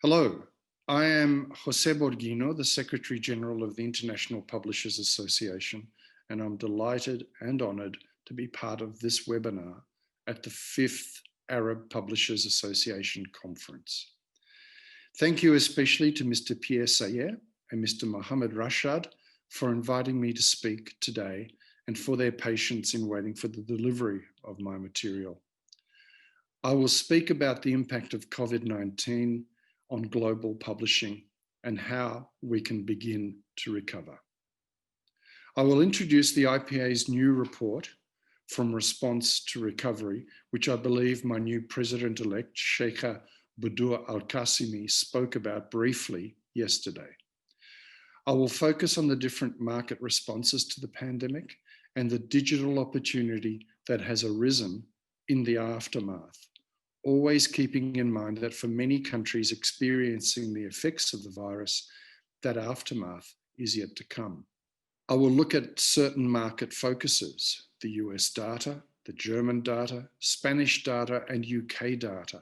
Hello, I am José Borghino, the Secretary General of the International Publishers Association, and I'm delighted and honoured to be part of this webinar at the 5th Arab Publishers Association Conference. Thank you especially to Mr. Pierre Sayer and Mr. Mohammed Rashad for inviting me to speak today and for their patience in waiting for the delivery of my material. I will speak about the impact of COVID-19 on global publishing and how we can begin to recover. I will introduce the IPA's new report, From Response to Recovery, which I believe my new president-elect, Sheikha Budur Al-Qasimi, spoke about briefly yesterday. I will focus on the different market responses to the pandemic and the digital opportunity that has arisen in the aftermath, always keeping in mind that for many countries experiencing the effects of the virus, that aftermath is yet to come. I will look at certain market focuses, the US data, the German data, Spanish data, and UK data.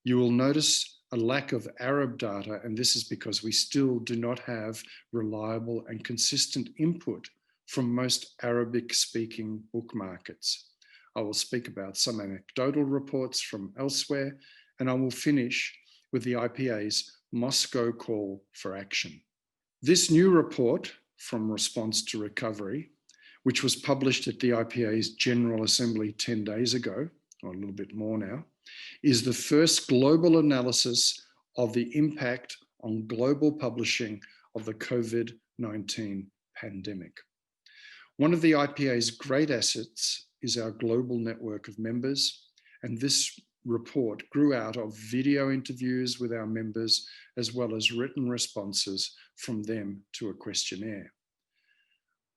You will notice a lack of Arab data, and this is because we still do not have reliable and consistent input from most Arabic-speaking book markets. I will speak about some anecdotal reports from elsewhere, and I will finish with the IPA's Moscow call for action. This new report, From Response to Recovery, which was published at the IPA's General Assembly 10 days ago, or a little bit more now, is the first global analysis of the impact on global publishing of the COVID-19 pandemic. One of the IPA's great assets is our global network of members, and this report grew out of video interviews with our members as well as written responses from them to a questionnaire.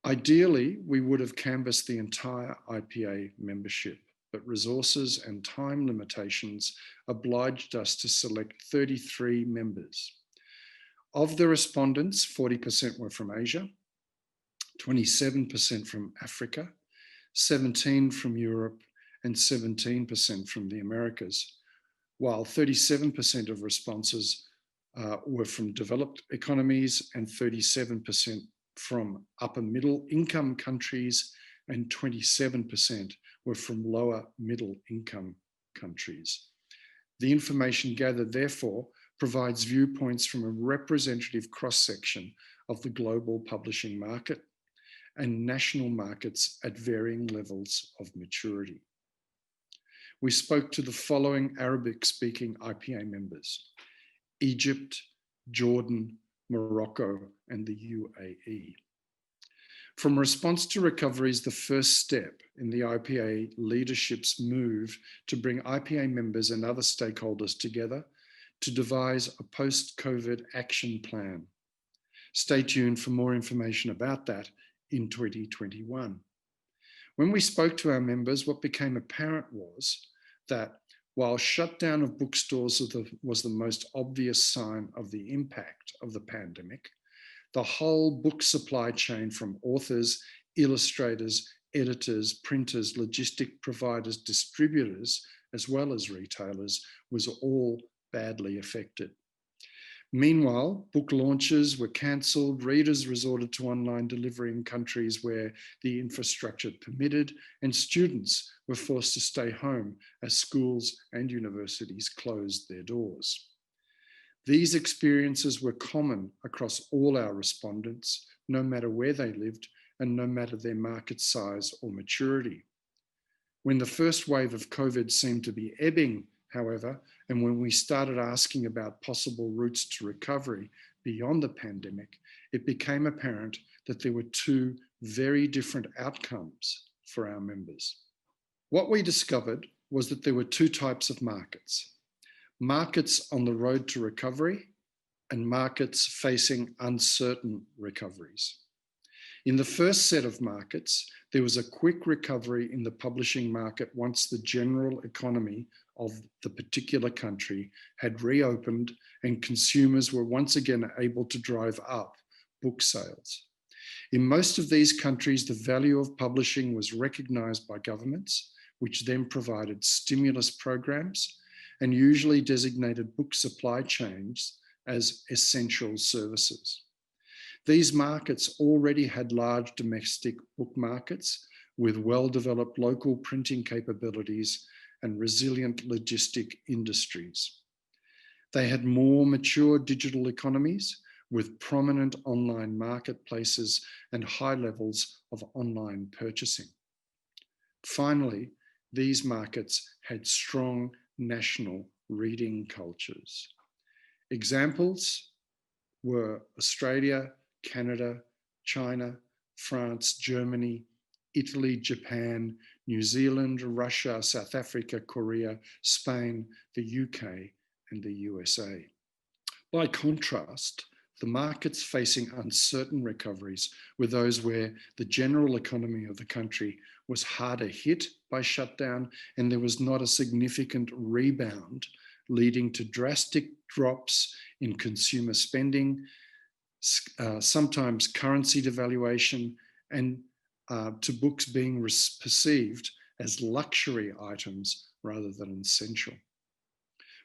Ideally, we would have canvassed the entire IPA membership, but resources and time limitations obliged us to select 33 members. Of the respondents, 40% were from Asia, 27% from Africa, 17% from Europe, and 17% from the Americas, while 37% of responses were from developed economies and 37% from upper middle income countries and 27% were from lower middle income countries. The information gathered, therefore, provides viewpoints from a representative cross-section of the global publishing market and national markets at varying levels of maturity. We spoke to the following Arabic-speaking IPA members: Egypt, Jordan, Morocco, and the UAE. From Response to Recovery is the first step in the IPA leadership's move to bring IPA members and other stakeholders together to devise a post-COVID action plan. Stay tuned for more information about that in 2021. When we spoke to our members, what became apparent was that while shutdown of bookstores was the most obvious sign of the impact of the pandemic, the whole book supply chain from authors, illustrators, editors, printers, logistic providers, distributors, as well as retailers, was all badly affected. Meanwhile, book launches were cancelled, readers resorted to online delivery in countries where the infrastructure permitted, and students were forced to stay home as schools and universities closed their doors. These experiences were common across all our respondents, no matter where they lived and no matter their market size or maturity. When the first wave of COVID seemed to be ebbing, however, and when we started asking about possible routes to recovery beyond the pandemic, it became apparent that there were two very different outcomes for our members. What we discovered was that there were two types of markets: markets on the road to recovery and markets facing uncertain recoveries. In the first set of markets, there was a quick recovery in the publishing market once the general economy of the particular country had reopened and consumers were once again able to drive up book sales. In most of these countries, the value of publishing was recognized by governments, which then provided stimulus programs, and usually designated book supply chains as essential services. These markets already had large domestic book markets with well-developed local printing capabilities and resilient logistic industries. They had more mature digital economies with prominent online marketplaces and high levels of online purchasing. Finally, these markets had strong national reading cultures. Examples were Australia, Canada, China, France, Germany, Italy, Japan, New Zealand, Russia, South Africa, Korea, Spain, the UK, and the USA. By contrast, the markets facing uncertain recoveries were those where the general economy of the country was harder hit by shutdown and there was not a significant rebound, leading to drastic drops in consumer spending, sometimes currency devaluation, and to books being perceived as luxury items rather than essential.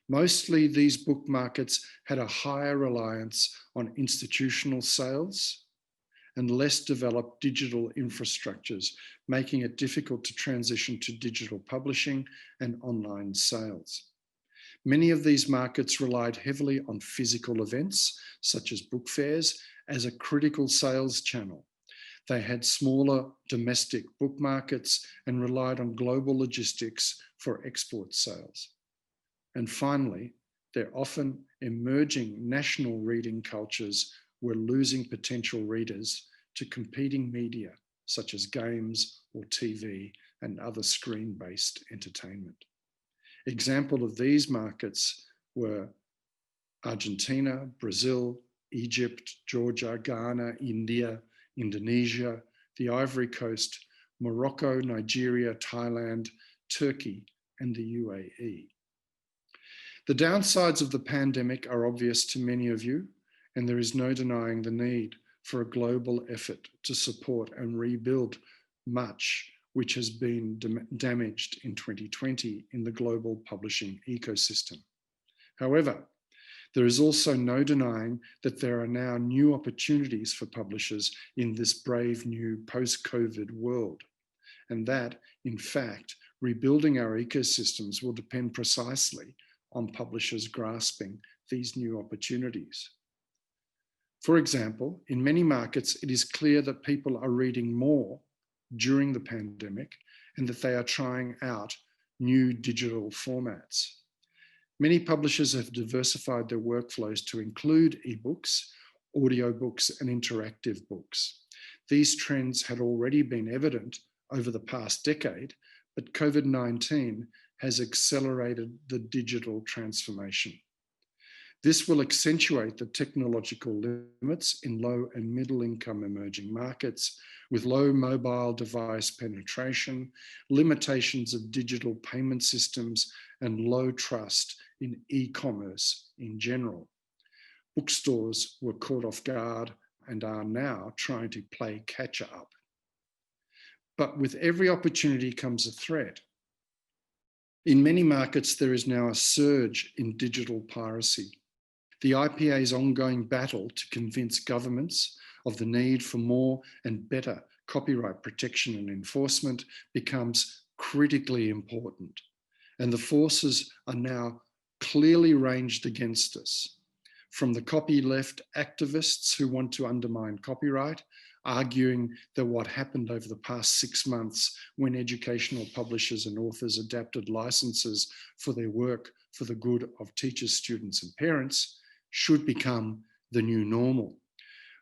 Mostly, these book markets had a higher reliance on institutional sales and less developed digital infrastructures, making it difficult to transition to digital publishing and online sales. Many of these markets relied heavily on physical events, such as book fairs, as a critical sales channel. They had smaller domestic book markets and relied on global logistics for export sales. And finally, their often emerging national reading cultures were losing potential readers to competing media, such as games or TV and other screen-based entertainment. Examples of these markets were Argentina, Brazil, Egypt, Georgia, Ghana, India, Indonesia, the Ivory Coast, Morocco, Nigeria, Thailand, Turkey, and the UAE. The downsides of the pandemic are obvious to many of you, and there is no denying the need for a global effort to support and rebuild much which has been damaged in 2020 in the global publishing ecosystem. However, there is also no denying that there are now new opportunities for publishers in this brave new post-COVID world, and that, in fact, rebuilding our ecosystems will depend precisely on publishers grasping these new opportunities. For example, in many markets, it is clear that people are reading more during the pandemic and that they are trying out new digital formats. Many publishers have diversified their workflows to include ebooks, audiobooks, and interactive books. These trends had already been evident over the past decade, but COVID-19 has accelerated the digital transformation. This will accentuate the technological limits in low and middle income emerging markets with low mobile device penetration, limitations of digital payment systems, and low trust in e-commerce in general. Bookstores were caught off guard and are now trying to play catch up. But with every opportunity comes a threat. In many markets, there is now a surge in digital piracy. The IPA's ongoing battle to convince governments of the need for more and better copyright protection and enforcement becomes critically important. And the forces are now clearly ranged against us. From the copyleft activists who want to undermine copyright, arguing that what happened over the past 6 months when educational publishers and authors adapted licenses for their work for the good of teachers, students, and parents should become the new normal.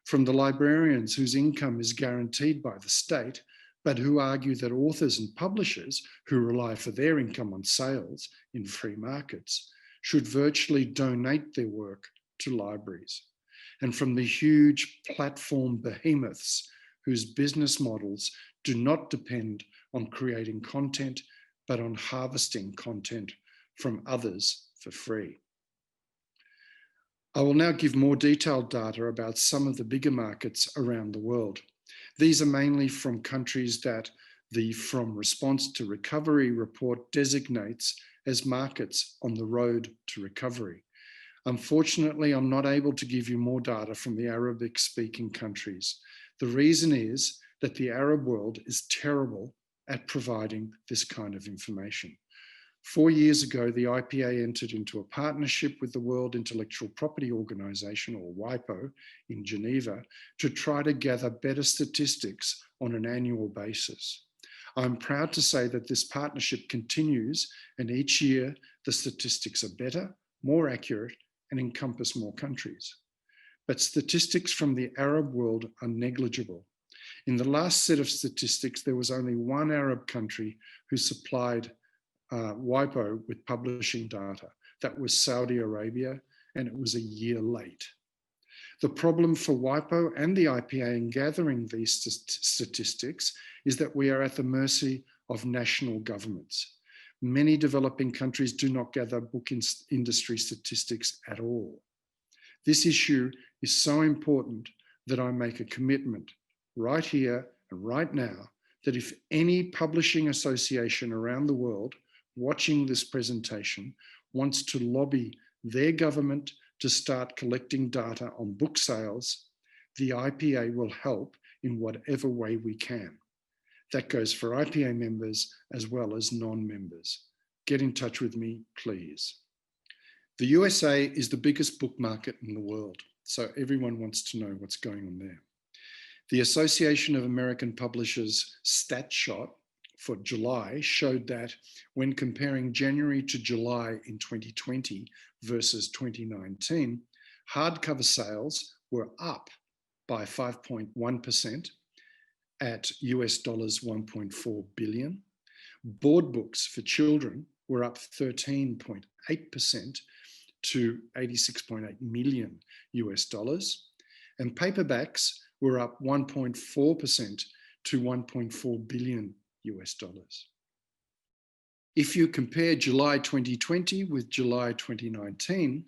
From the librarians whose income is guaranteed by the state, but who argue that authors and publishers who rely for their income on sales in free markets should virtually donate their work to libraries. And from the huge platform behemoths whose business models do not depend on creating content, but on harvesting content from others for free. I will now give more detailed data about some of the bigger markets around the world. These are mainly from countries that the From Response to Recovery report designates as markets on the road to recovery. Unfortunately, I'm not able to give you more data from the Arabic-speaking countries. The reason is that the Arab world is terrible at providing this kind of information. 4 years ago, the IPA entered into a partnership with the World Intellectual Property Organization, or WIPO, in Geneva to try to gather better statistics on an annual basis. I'm proud to say that this partnership continues, and each year the statistics are better, more accurate, and encompass more countries. But statistics from the Arab world are negligible. In the last set of statistics, there was only one Arab country who supplied WIPO with publishing data. That was Saudi Arabia, and it was a year late. The problem for WIPO and the IPA in gathering these statistics is that we are at the mercy of national governments. Many developing countries do not gather book industry statistics at all. This issue is so important that I make a commitment right here and right now that if any publishing association around the world watching this presentation wants to lobby their government to start collecting data on book sales, the IPA will help in whatever way we can. That goes for IPA members as well as non-members. Get in touch with me, please. The USA is the biggest book market in the world, so everyone wants to know what's going on there. The Association of American Publishers StatShot for July showed that when comparing January to July in 2020 versus 2019, hardcover sales were up by 5.1% at US dollars 1.4 billion. Board books for children were up 13.8% to 86.8 million US dollars, and paperbacks were up 1.4% to 1.4 billion US dollars. If you compare July 2020 with July 2019,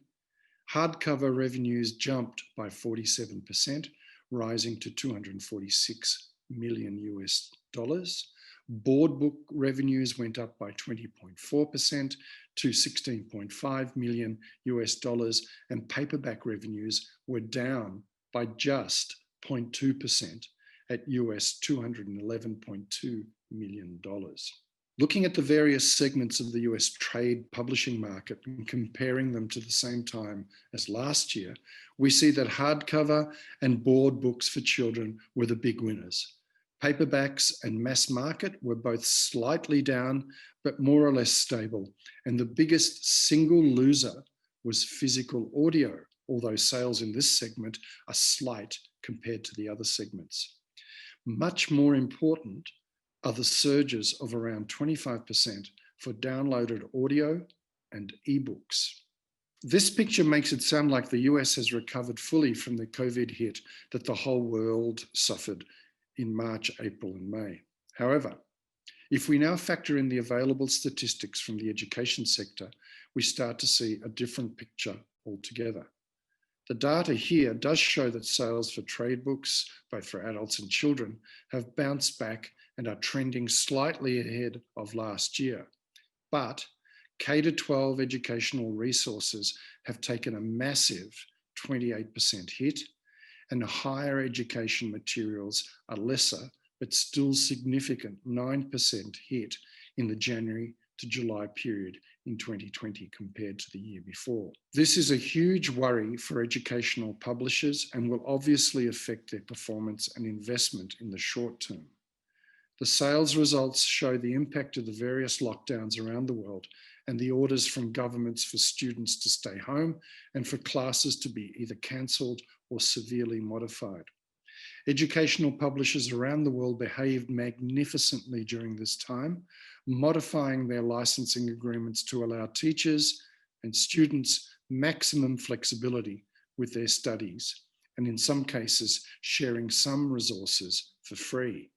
hardcover revenues jumped by 47%, rising to 246 million US dollars. Board book revenues went up by 20.4% to 16.5 million US dollars, and paperback revenues were down by just 0.2% at US $211.2 million. Looking at the various segments of the US trade publishing market and comparing them to the same time as last year, we see that hardcover and board books for children were the big winners. Paperbacks and mass market were both slightly down, but more or less stable. And the biggest single loser was physical audio, although sales in this segment are slight compared to the other segments. Much more important are the surges of around 25% for downloaded audio and ebooks. This picture makes it sound like the US has recovered fully from the COVID hit that the whole world suffered in March, April, and May. However, if we now factor in the available statistics from the education sector, we start to see a different picture altogether. The data here does show that sales for trade books, both for adults and children, have bounced back and are trending slightly ahead of last year. But K-12 educational resources have taken a massive 28% hit, and higher education materials are lesser, but still significant 9% hit in the January to July period in 2020 compared to the year before. This is a huge worry for educational publishers and will obviously affect their performance and investment in the short term. The sales results show the impact of the various lockdowns around the world and the orders from governments for students to stay home and for classes to be either cancelled or severely modified. Educational publishers around the world behaved magnificently during this time, modifying their licensing agreements to allow teachers and students maximum flexibility with their studies, and in some cases, sharing some resources for free.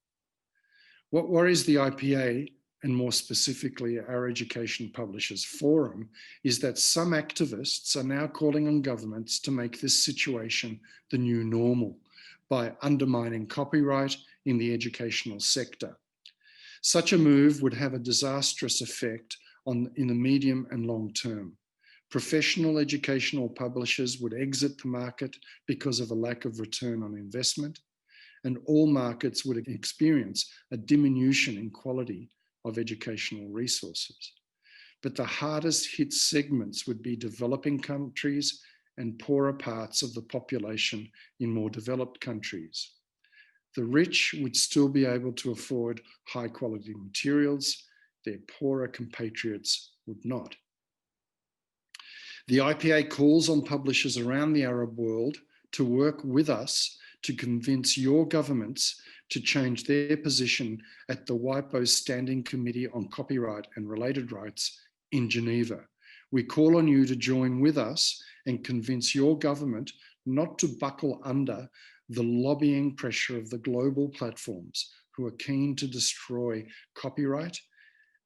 What worries the IPA, and more specifically our Education Publishers Forum, is that some activists are now calling on governments to make this situation the new normal by undermining copyright in the educational sector. Such a move would have a disastrous effect in the medium and long term. Professional educational publishers would exit the market because of a lack of return on investment, and all markets would experience a diminution in quality of educational resources. But the hardest hit segments would be developing countries and poorer parts of the population in more developed countries. The rich would still be able to afford high quality materials, their poorer compatriots would not. The IPA calls on publishers around the Arab world to work with us to convince your governments to change their position at the WIPO Standing Committee on Copyright and Related Rights in Geneva. We call on you to join with us and convince your government not to buckle under the lobbying pressure of the global platforms who are keen to destroy copyright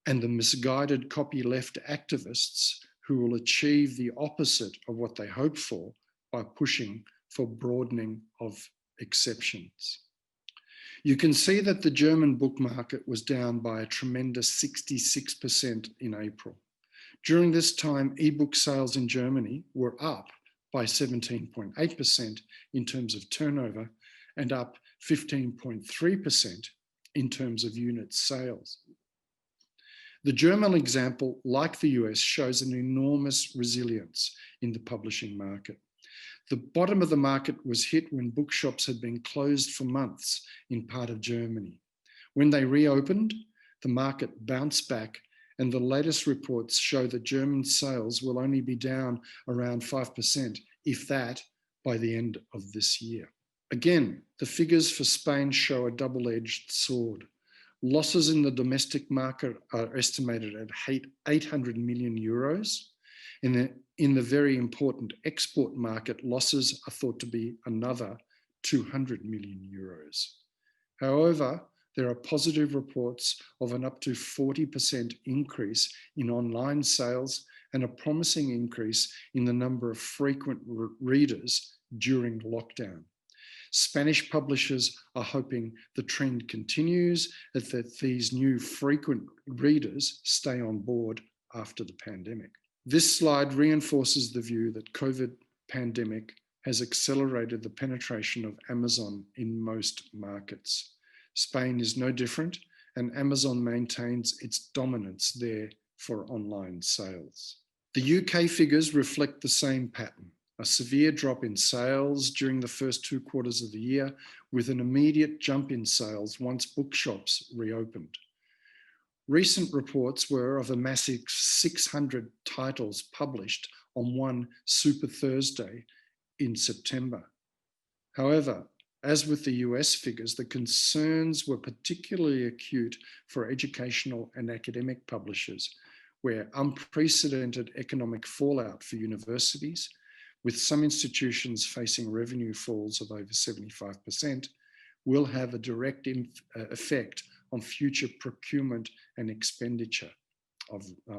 and the misguided copyleft activists who will achieve the opposite of what they hope for by pushing for broadening of exceptions. You can see that the German book market was down by a tremendous 66% in April. During this time, ebook sales in Germany were up by 17.8% in terms of turnover and up 15.3% in terms of unit sales. The German example, like the US, shows an enormous resilience in the publishing market. The bottom of the market was hit when bookshops had been closed for months in part of Germany. When they reopened, the market bounced back, and the latest reports show that German sales will only be down around 5%, if that, by the end of this year. Again, the figures for Spain show a double-edged sword. Losses in the domestic market are estimated at 800 million euros. In the very important export market, losses are thought to be another 200 million euros. However, there are positive reports of an up to 40% increase in online sales and a promising increase in the number of frequent readers during lockdown. Spanish publishers are hoping the trend continues and that these new frequent readers stay on board after the pandemic. This slide reinforces the view that COVID pandemic has accelerated the penetration of Amazon in most markets. Spain is no different, and Amazon maintains its dominance there for online sales. The UK figures reflect the same pattern, a severe drop in sales during the first 2 quarters of the year, with an immediate jump in sales once bookshops reopened. Recent reports were of a massive 600 titles published on one Super Thursday in September. However, as with the US figures, the concerns were particularly acute for educational and academic publishers, where unprecedented economic fallout for universities, with some institutions facing revenue falls of over 75%, will have a direct effect on future procurement and expenditure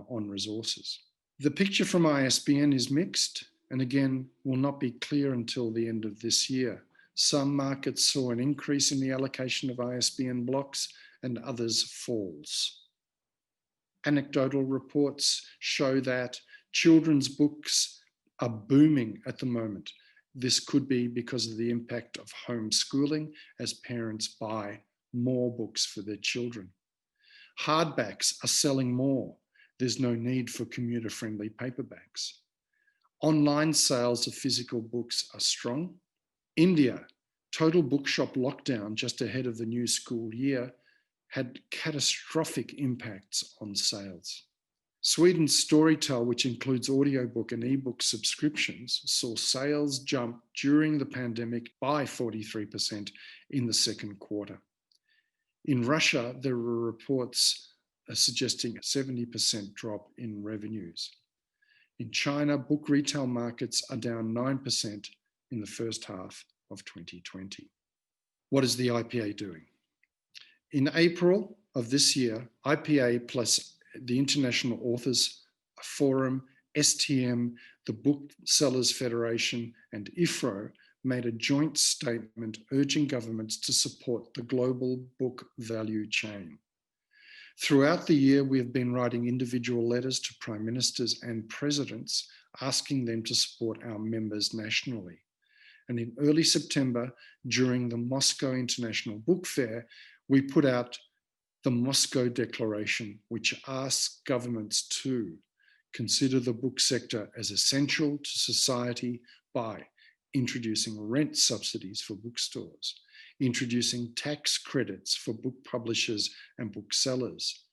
on resources. The picture from ISBN is mixed, and again, will not be clear until the end of this year. Some markets saw an increase in the allocation of ISBN blocks and others falls. Anecdotal reports show that children's books are booming at the moment. This could be because of the impact of homeschooling as parents buy more books for their children. Hardbacks are selling more. There's no need for commuter-friendly paperbacks. Online sales of physical books are strong. India, total bookshop lockdown just ahead of the new school year had catastrophic impacts on sales. Sweden's Storytel, which includes audiobook and ebook subscriptions, saw sales jump during the pandemic by 43% in the second quarter. In Russia, there were reports suggesting a 70% drop in revenues. In China, book retail markets are down 9% in the first half of 2020. What is the IPA doing? In April of this year, IPA plus the International Authors Forum, STM, the Booksellers Federation, and IFRO made a joint statement urging governments to support the global book value chain. Throughout the year, we have been writing individual letters to prime ministers and presidents, asking them to support our members nationally. And in early September, during the Moscow International Book Fair, we put out the Moscow Declaration, which asks governments to consider the book sector as essential to society by introducing rent subsidies for bookstores, introducing tax credits for book publishers and booksellers,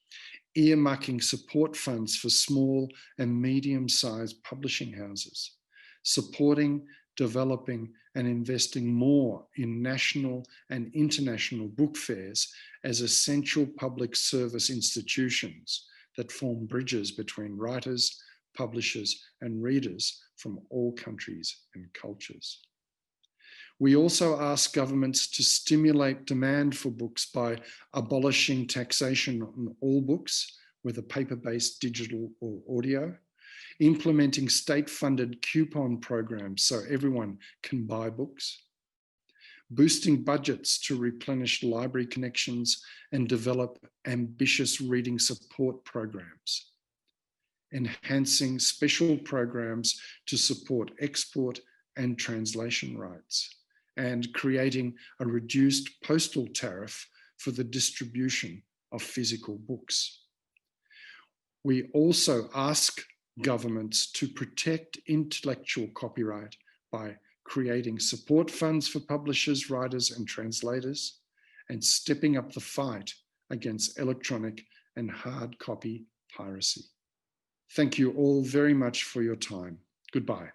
earmarking support funds for small and medium-sized publishing houses, supporting, developing and investing more in national and international book fairs as essential public service institutions that form bridges between writers, publishers and readers from all countries and cultures. We also ask governments to stimulate demand for books by abolishing taxation on all books, whether paper-based, digital or audio, implementing state-funded coupon programs so everyone can buy books, boosting budgets to replenish library connections and develop ambitious reading support programs, enhancing special programs to support export and translation rights, and creating a reduced postal tariff for the distribution of physical books. We also ask governments to protect intellectual copyright by creating support funds for publishers, writers and translators, and stepping up the fight against electronic and hard copy piracy. Thank you all very much for your time. Goodbye.